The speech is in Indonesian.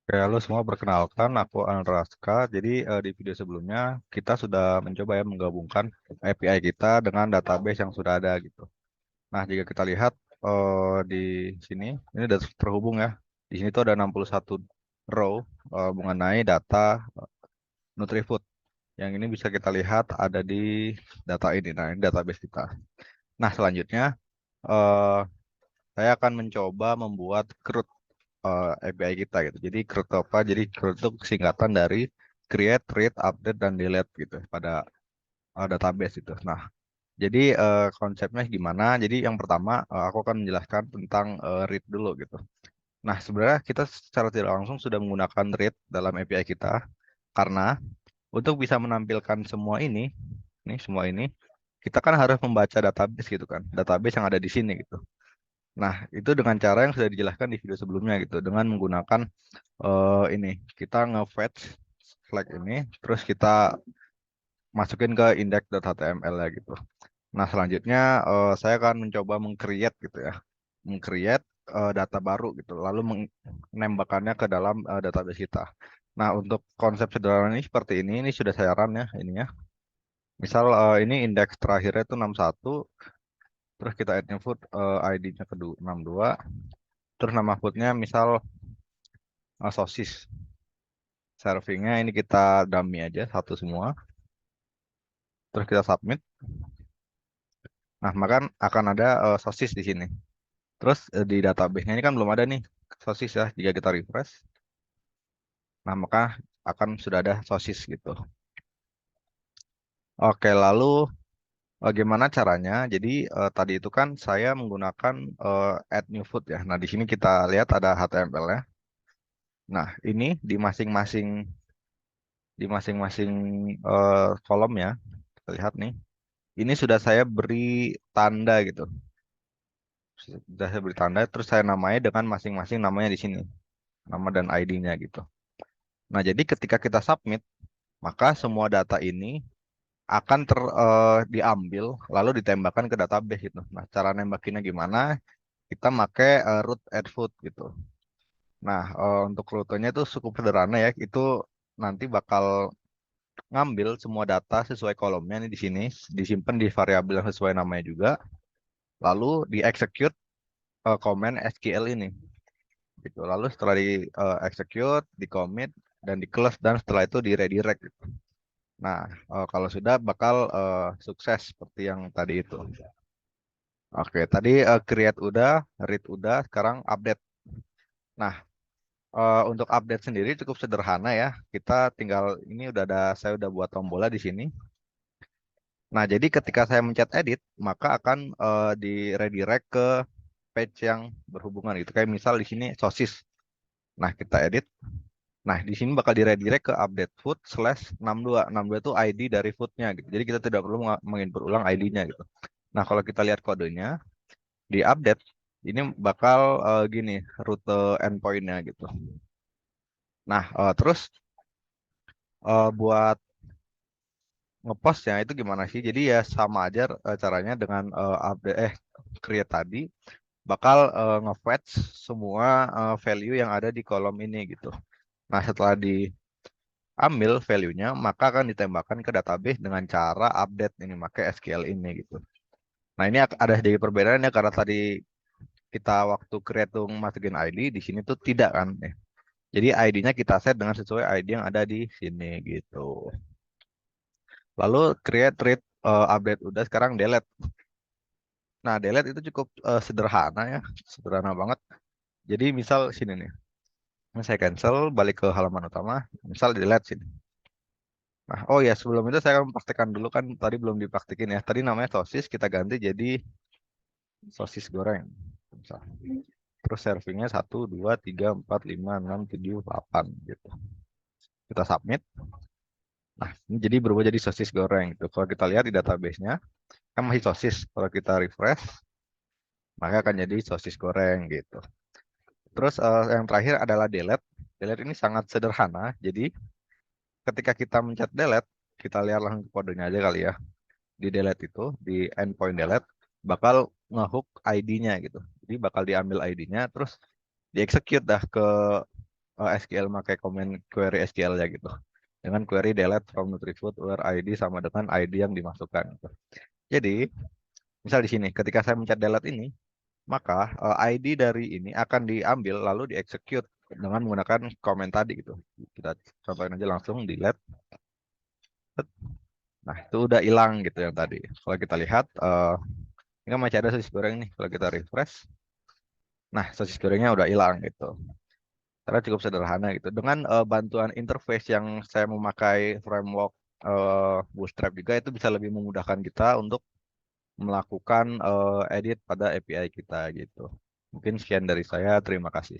Oke, halo semua, perkenalkan aku Anraska. Jadi di video sebelumnya kita sudah mencoba ya menggabungkan API kita dengan database yang sudah ada gitu. Nah, jika kita lihat di sini ini sudah terhubung ya. Di sini tuh ada 61 row mengenai data Nutrifood. Yang ini bisa kita lihat ada di data ini. Nah, ini database kita. Nah, selanjutnya eh, saya akan mencoba membuat CRUD API kita gitu. Jadi CRUD apa? Jadi CRUD itu singkatan dari create, read, update, dan delete gitu pada database itu. Nah, jadi konsepnya gimana? Jadi yang pertama aku akan menjelaskan tentang read dulu gitu. Nah, sebenarnya kita secara tidak langsung sudah menggunakan read dalam API kita karena untuk bisa menampilkan semua ini semua ini, kita kan harus membaca database gitu kan, database yang ada di sini gitu. Nah, itu dengan cara yang sudah dijelaskan di video sebelumnya gitu, dengan menggunakan ini kita nge-fetch flag ini, terus kita masukin ke index.html ya gitu. Nah, selanjutnya saya akan mencoba meng-create gitu ya, meng-create data baru gitu, lalu menembakkannya ke dalam database kita. Nah, untuk konsep sederhana ini seperti ini sudah saya run ya ininya. Misal ini indeks terakhirnya itu 61, terus kita add food ID-nya ke 62, terus nama foodnya misal sosis. Servingnya ini kita dummy aja satu semua, terus kita submit. Nah, maka akan ada sosis di sini. Terus di database-nya ini kan belum ada nih sosis ya. Jika kita refresh, nah maka akan sudah ada sosis gitu. Oke, lalu bagaimana caranya? Jadi tadi itu kan saya menggunakan add new food ya. Nah, di sini kita lihat ada HTML ya. Nah, ini di masing-masing kolom ya. Kita lihat nih. Ini sudah saya beri tanda gitu. Sudah saya beri tanda, terus saya namai dengan masing-masing namanya di sini. Nama dan ID-nya gitu. Nah, jadi ketika kita submit, maka semua data ini akan diambil lalu ditembakkan ke database gitu. Nah, cara nembakinnya gimana? Kita pakai root add food gitu. Nah, untuk rutenya itu cukup sederhana ya. Itu nanti bakal ngambil semua data sesuai kolomnya nih di sini, disimpan di variabel yang sesuai namanya juga, lalu di execute command SQL ini. Gitu. Lalu setelah di execute, di commit, dan di close, dan setelah itu di redirect gitu. Nah, kalau sudah bakal sukses seperti yang tadi itu. Oke, tadi create udah, read udah, sekarang update. Nah, untuk update sendiri cukup sederhana ya. Kita tinggal ini udah ada, saya udah buat tombolnya di sini. Nah, jadi ketika saya mencet edit, maka akan di redirect ke page yang berhubungan gitu. Kayak misal di sini sosis. Nah, kita edit. Nah, di sini bakal di redirect ke update food slash 62. 62 itu ID dari foodnya gitu. Jadi kita tidak perlu menginput ulang ID-nya gitu. Nah, kalau kita lihat kodenya, di update, ini bakal gini, rute endpoint-nya gitu. Nah, terus buat ngepostnya itu gimana sih? Jadi ya sama aja caranya dengan update, create tadi, bakal nge-fetch semua value yang ada di kolom ini gitu. Nah, setelah diambil value-nya, maka akan ditembakkan ke database dengan cara update ini, pakai SQL ini gitu. Nah, ini ada sedikit perbedaannya karena tadi kita waktu create tuh masukin ID, di sini tuh tidak kan. Jadi ID-nya kita set dengan sesuai ID yang ada di sini gitu. Lalu create, read, update udah, sekarang delete. Nah, delete itu cukup sederhana ya, sederhana banget. Jadi misal sini nih, ini saya cancel, balik ke halaman utama, misal delete sini. Nah, oh ya sebelum itu saya akan pastikan dulu kan tadi belum dipraktikin ya. Tadi namanya sosis, kita ganti jadi sosis goreng. Misal. Terus servingnya 1, 2, 3, 4, 5, 6, 7, 8 gitu. Kita submit. Nah, ini jadi berubah jadi sosis goreng gitu. Kalau kita lihat di database-nya, kan masih sosis. Kalau kita refresh, maka akan jadi sosis goreng gitu. Terus yang terakhir adalah delete. Delete ini sangat sederhana. Jadi ketika kita mencet delete, kita lihat langsung kodenya aja kali ya. Di delete itu, di endpoint delete, bakal ngehook ID-nya gitu. Jadi bakal diambil ID-nya, terus dieksekut dah ke SQL pakai comment query SQL ya gitu. Dengan query delete from Nutrifood where ID sama dengan ID yang dimasukkan, gitu. Jadi, misal di sini ketika saya mencet delete ini, maka ID dari ini akan diambil lalu dieksekut dengan menggunakan komen tadi gitu. Kita contohin aja langsung delete. Nah, itu udah hilang gitu yang tadi. Kalau kita lihat, ini kan masih ada sosis goreng nih. Kalau kita refresh, nah sosis gorengnya udah hilang gitu. Karena cukup sederhana gitu. Dengan bantuan interface yang saya memakai framework Bootstrap juga itu bisa lebih memudahkan kita untuk melakukan edit pada API kita gitu. Mungkin sekian dari saya. Terima kasih.